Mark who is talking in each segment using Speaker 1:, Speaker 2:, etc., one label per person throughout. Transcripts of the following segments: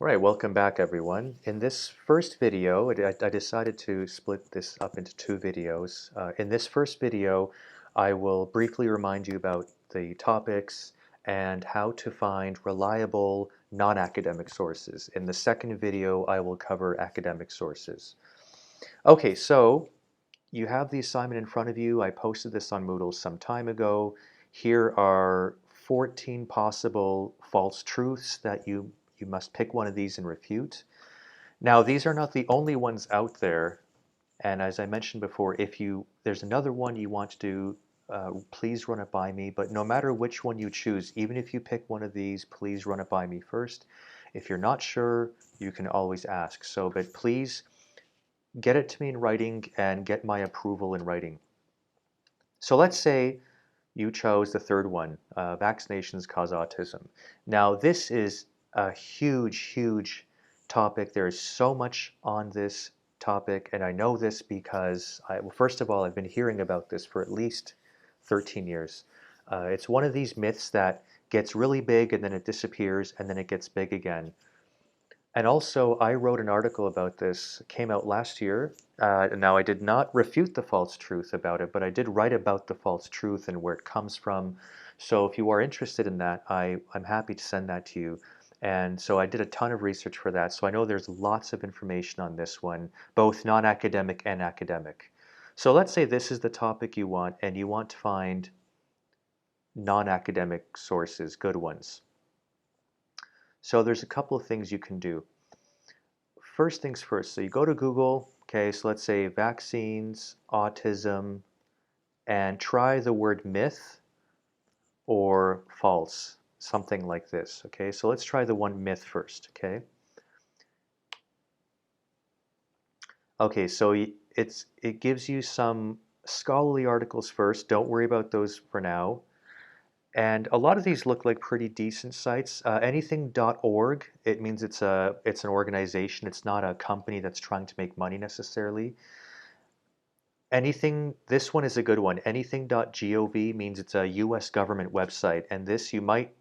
Speaker 1: All right, welcome back everyone. In this first video, I decided to split this up into two videos. In this first video, I will briefly remind you about the topics and how to find reliable non-academic sources. In the second video, I will cover academic sources. Okay, so you have the assignment in front of you. I posted this on Moodle some time ago. Here are 14 possible false truths that you must pick one of these and refute. Now, these are not the only ones out there. And as I mentioned before, if there's another one you want to do, please run it by me. But no matter which one you choose, even if you pick one of these, please run it by me first. If you're not sure, you can always ask. But please get it to me in writing and get my approval in writing. So let's say you chose the third one, vaccinations cause autism. Now, this is a huge, huge topic. There is so much on this topic, and I know this because, well, first of all, I've been hearing about this for at least 13 years. It's one of these myths that gets really big and then it disappears and then it gets big again. And also, I wrote an article about this, came out last year. Now, I did not refute the false truth about it, but I did write about the false truth and where it comes from. So if you are interested in that, I'm happy to send that to you. And so I did a ton of research for that. So I know there's lots of information on this one, both non-academic and academic. So let's say this is the topic you want, and you want to find non-academic sources, good ones. So there's a couple of things you can do. First things first, so you go to Google, okay, so let's say vaccines, autism, and try the word myth or false, something like this, okay? So let's try the one myth first, okay? Okay, so it gives you some scholarly articles first. Don't worry about those for now. And a lot of these look like pretty decent sites. Anything.org, it means it's an organization. It's not a company that's trying to make money necessarily. Anything, this one is a good one. Anything.gov means it's a US government website. And this you might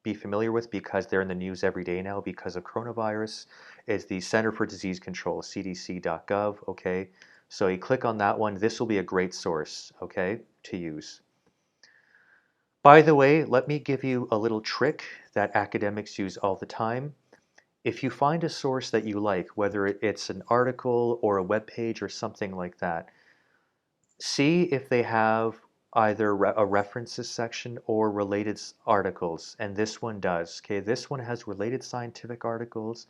Speaker 1: be familiar with because they're in the news every day now because of coronavirus, is the Center for Disease Control, cdc.gov, okay? So you click on that one. This will be a great source, okay, to use. By the way, let me give you a little trick that academics use all the time. If you find a source that you like, whether it's an article or a web page or something like that, see if they have either a references section or related articles, and this one does. Okay, this one has related scientific articles,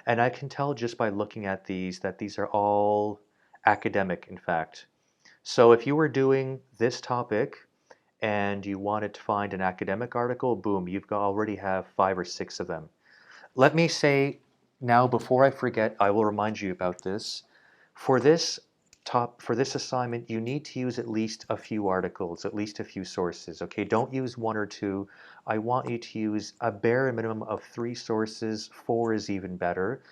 Speaker 1: and I can tell just by looking at these that these are all academic, in fact. So if you were doing this topic and you wanted to find an academic article, boom, already have 5 or 6 of them. Let me say now, before I forget, I will remind you about this. For this for this assignment, you need to use at least a few articles, at least a few sources. Okay, don't use 1 or 2. I want you to use a bare minimum of 3 sources. 4 is even better,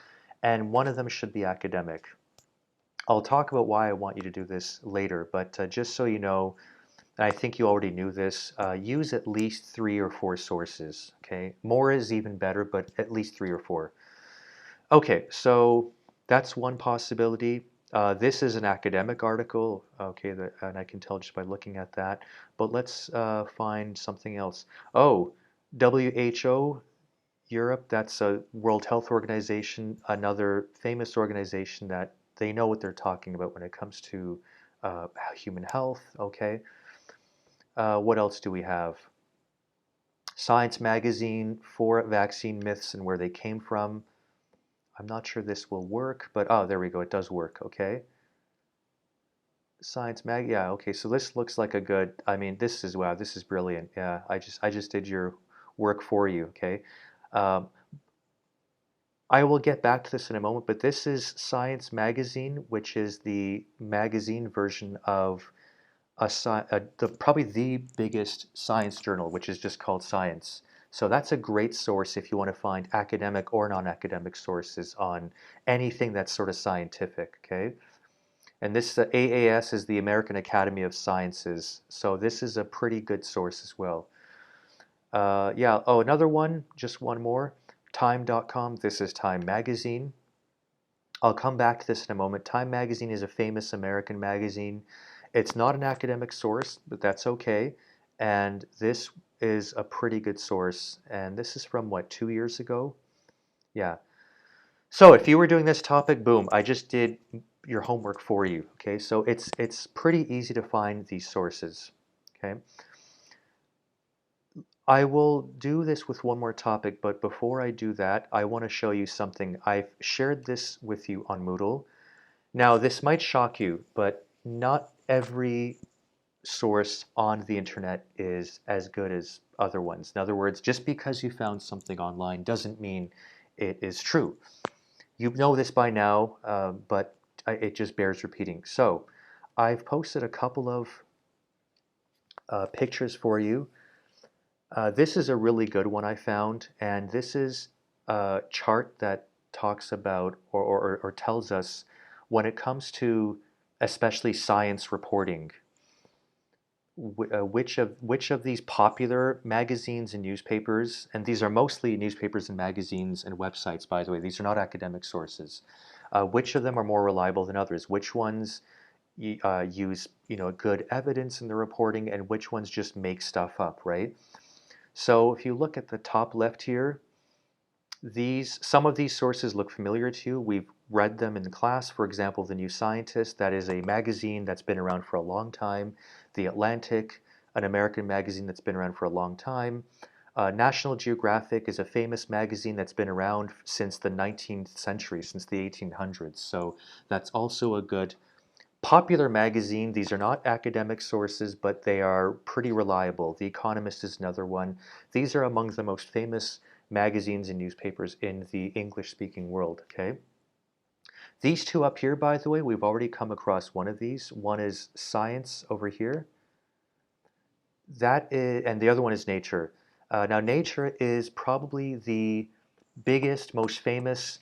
Speaker 1: and one of them should be academic. I'll talk about why I want you to do this later, but just so you know, and I think you already knew this, use at least 3 or 4 sources, okay? More is even better, but at least 3 or 4. Okay, so that's one possibility. This is an academic article, okay, and I can tell just by looking at that. But let's find something else. Oh, WHO Europe, that's a World Health Organization, another famous organization that they know what they're talking about when it comes to human health, okay? What else do we have? Science Magazine, 4 vaccine myths and where they came from. I'm not sure this will work, but oh, there we go. It does work. Okay. Science Mag. Yeah. Okay. So this looks like a good. I mean, this is wow. This is brilliant. Yeah. I just did your work for you. Okay. Um, I will get back to this in a moment, but this is Science Magazine, which is the magazine version of probably the biggest science journal, which is just called Science. So that's a great source if you want to find academic or non-academic sources on anything that's sort of scientific, okay? And this AAS is the American Academy of Sciences, so this is a pretty good source as well. Yeah, oh, another one, just one more. Time.com, this is Time Magazine. I'll come back to this in a moment. Time Magazine is a famous American magazine. It's not an academic source, but that's okay. And this is a pretty good source. And this is from what, 2 years ago? Yeah. So if you were doing this topic, boom, I just did your homework for you. Okay, so it's pretty easy to find these sources. Okay. I will do this with one more topic, but before I do that, I want to show you something. I've shared this with you on Moodle. Now, this might shock you, but not every source on the internet is as good as other ones. In other words, just because you found something online doesn't mean it is true. You know this by now, but it just bears repeating. So, I've posted a couple of pictures for you. This is a really good one I found, and this is a chart that talks about or tells us when it comes to especially science reporting, which of these popular magazines and newspapers, and these are mostly newspapers and magazines and websites, by the way, these are not academic sources, which of them are more reliable than others? Which ones use good evidence in the reporting, and which ones just make stuff up, right? So if you look at the top left here, some of these sources look familiar to you. We've read them in class. For example, The New Scientist, that is a magazine that's been around for a long time. The Atlantic, an American magazine that's been around for a long time. National Geographic is a famous magazine that's been around since the 19th century, since the 1800s. So that's also a good popular magazine. These are not academic sources, but they are pretty reliable. The Economist is another one. These are among the most famous magazines and newspapers in the English-speaking world, okay? These two up here, by the way, we've already come across one of these. One is Science over here. That is, and the other one is Nature. Now, Nature is probably the biggest, most famous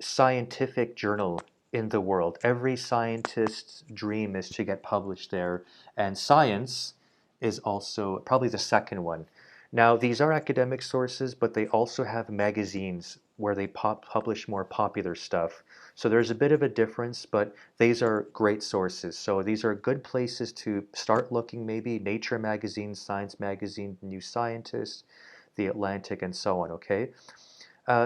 Speaker 1: scientific journal in the world. Every scientist's dream is to get published there, and Science is also probably the second one. Now, these are academic sources, but they also have magazines where they publish more popular stuff. So there's a bit of a difference, but these are great sources. So these are good places to start looking, maybe Nature magazine, Science magazine, New Scientist, The Atlantic, and so on, okay?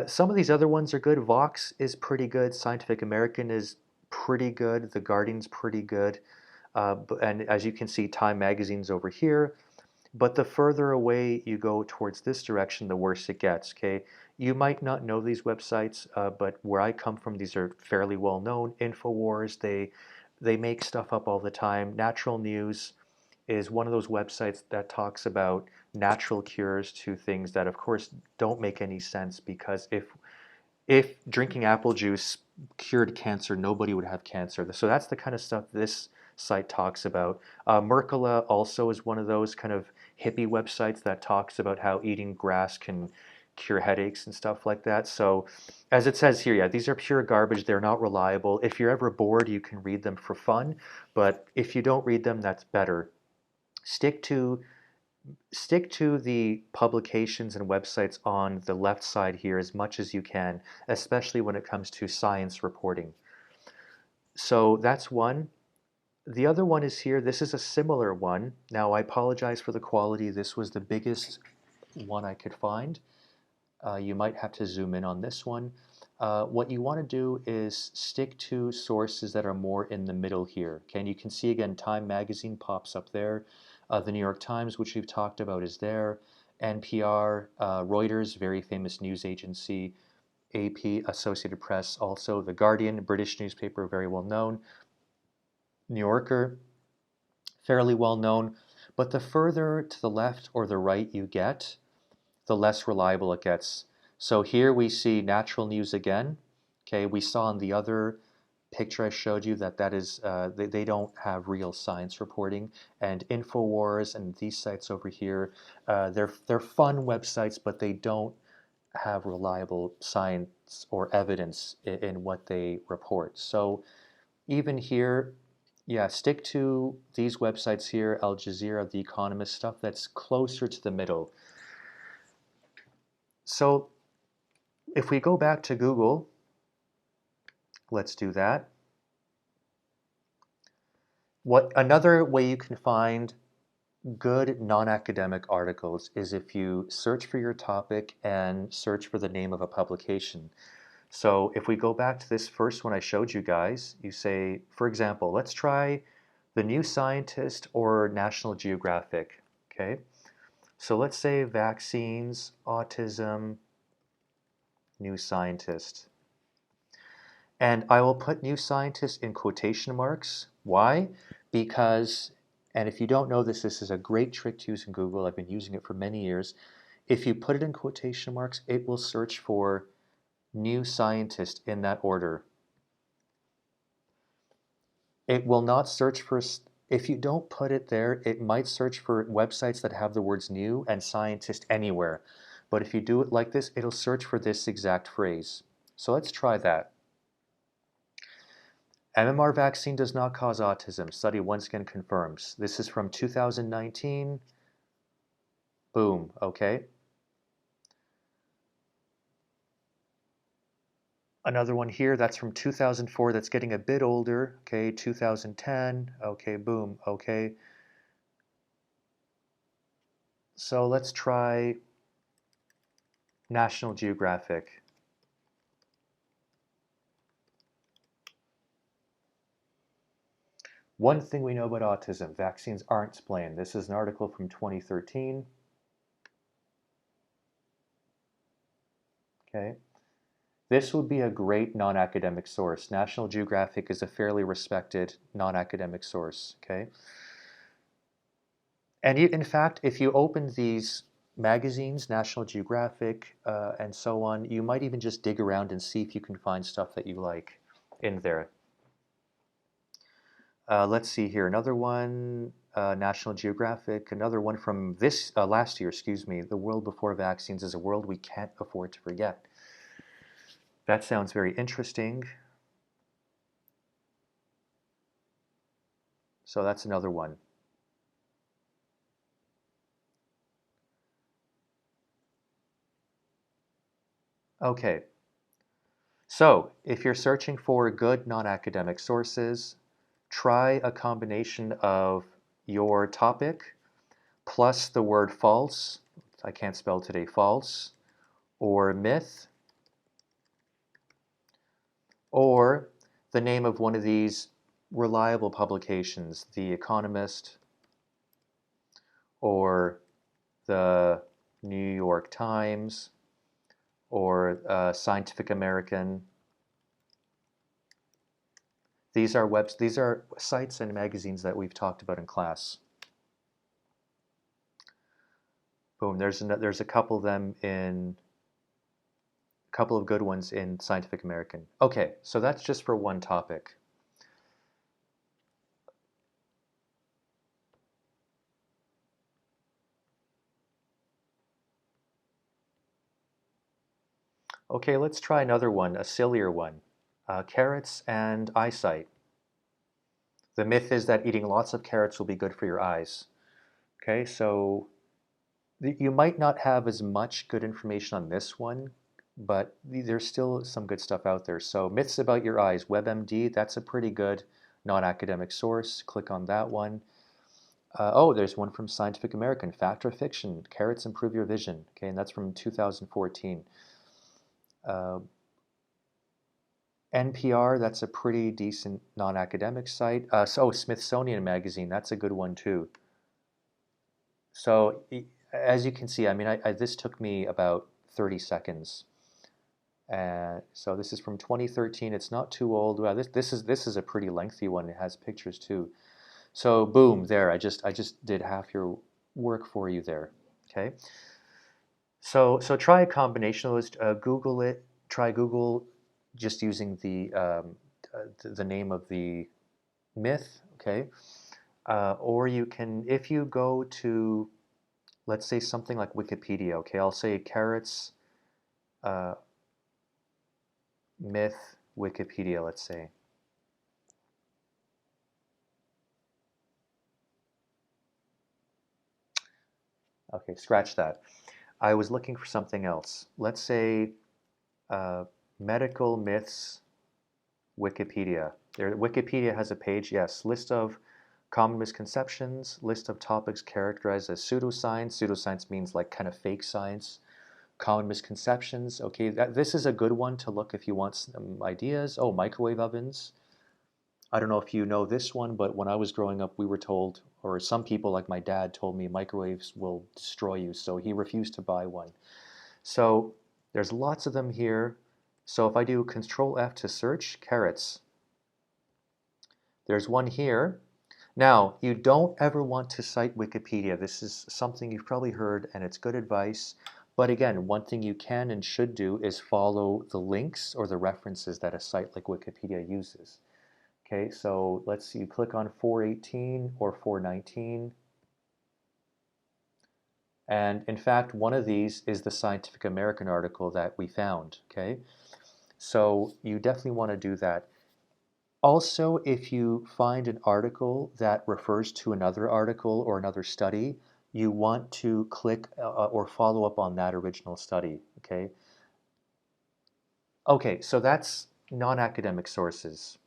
Speaker 1: Some of these other ones are good. Vox is pretty good. Scientific American is pretty good. The Guardian's pretty good. And as you can see, Time Magazine's over here. But the further away you go towards this direction, the worse it gets, okay? You might not know these websites, but where I come from, these are fairly well known. InfoWars, they make stuff up all the time. Natural News is one of those websites that talks about natural cures to things that, of course, don't make any sense, because if drinking apple juice cured cancer, nobody would have cancer. So that's the kind of stuff this site talks about. Mercola also is one of those kind of hippie websites that talks about how eating grass can cure headaches and stuff like that. So as it says here, yeah, these are pure garbage. They're not reliable. If you're ever bored, you can read them for fun. But if you don't read them, that's better. Stick to the publications and websites on the left side here as much as you can, especially when it comes to science reporting. So that's one. The other one is here. This is a similar one. Now, I apologize for the quality. This was the biggest one I could find. You might have to zoom in on this one. What you want to do is stick to sources that are more in the middle here. Okay, and you can see again, Time Magazine pops up there. The New York Times, which we've talked about, is there. NPR, Reuters, very famous news agency. AP, Associated Press, also. The Guardian, British newspaper, very well known. New Yorker, fairly well known. But the further to the left or the right you get, the less reliable it gets. So here we see Natural News again. Okay, we saw in the other picture I showed you that is they don't have real science reporting. And InfoWars and these sites over here, they're fun websites, but they don't have reliable science or evidence in what they report. So even here, yeah, stick to these websites here, Al Jazeera, The Economist, stuff that's closer to the middle. So If we go back to Google, let's do that. Another way you can find good non-academic articles is if you search for your topic and search for the name of a publication. So if we go back to this first one I showed you guys, you say, for example, let's try The New Scientist or National Geographic, okay? So let's say vaccines, autism, New Scientist. And I will put New Scientist in quotation marks. Why? Because, and if you don't know this, this is a great trick to use in Google. I've been using it for many years. If you put it in quotation marks, it will search for New Scientist in that order. It will not search for, if you don't put it there, it might search for websites that have the words new and scientist anywhere. But if you do it like this, it'll search for this exact phrase. So let's try that. MMR vaccine does not cause autism. Study once again confirms. This is from 2019. Boom, okay. Another one here, that's from 2004, that's getting a bit older. Okay, 2010, okay, boom, okay. So let's try National Geographic. One thing we know about autism, vaccines aren't explained. This is an article from 2013. Okay. This would be a great non-academic source. National Geographic is a fairly respected non-academic source, okay? And in fact, if you open these magazines, National Geographic, and so on, you might even just dig around and see if you can find stuff that you like in there. Let's see here, another one, National Geographic, another one from this last year, excuse me, The World Before Vaccines is a World We Can't Afford to Forget. That sounds very interesting. So that's another one. Okay, so if you're searching for good non-academic sources, try a combination of your topic plus the word false, I can't spell today, false, or myth, or the name of one of these reliable publications, The Economist or the New York Times or Scientific American. These are sites and magazines that we've talked about in class. Boom, there's a couple of them in, a couple of good ones in Scientific American. Okay, so that's just for one topic. Okay, let's try another one, a sillier one. Carrots and eyesight. The myth is that eating lots of carrots will be good for your eyes. Okay, so you might not have as much good information on this one, but there's still some good stuff out there. So myths about your eyes, WebMD, that's a pretty good non-academic source. Click on that one. Oh, there's one from Scientific American, Fact or Fiction, Carrots Improve Your Vision. Okay, and that's from 2014. NPR, that's a pretty decent non-academic site. Smithsonian Magazine, that's a good one too. So as you can see, I mean, this took me about 30 seconds. So this is from 2013. It's not too old. Well, this is a pretty lengthy one. It has pictures too. So boom, there. I just did half your work for you there. Okay. So try a combination of those. Google it. Try Google, just using the name of the myth. Okay. Or you can, if you go to, let's say something like Wikipedia. Okay, I'll say carrots, uh, myth, Wikipedia. Let's say. Okay, scratch that. I was looking for something else. Let's say Medical myths Wikipedia. Wikipedia has a page, yes, list of common misconceptions, list of topics characterized as pseudoscience. Pseudoscience means like kind of fake science. Common misconceptions. Okay, this is a good one to look if you want some ideas. Oh, microwave ovens. I don't know if you know this one, but when I was growing up, we were told, or some people like my dad told me, microwaves will destroy you, so he refused to buy one. So there's lots of them here. So if I do Control F to search, carrots, there's one here. Now, you don't ever want to cite Wikipedia. This is something you've probably heard, and it's good advice. But again, one thing you can and should do is follow the links or the references that a site like Wikipedia uses. Okay, so let's see, you click on 418 or 419. And in fact, one of these is the Scientific American article that we found. Okay, so you definitely want to do that. Also, if you find an article that refers to another article or another study, you want to click or follow up on that original study, okay? Okay, so that's non-academic sources.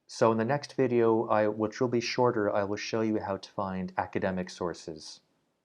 Speaker 1: So in the next video, which will be shorter, I will show you how to find academic sources.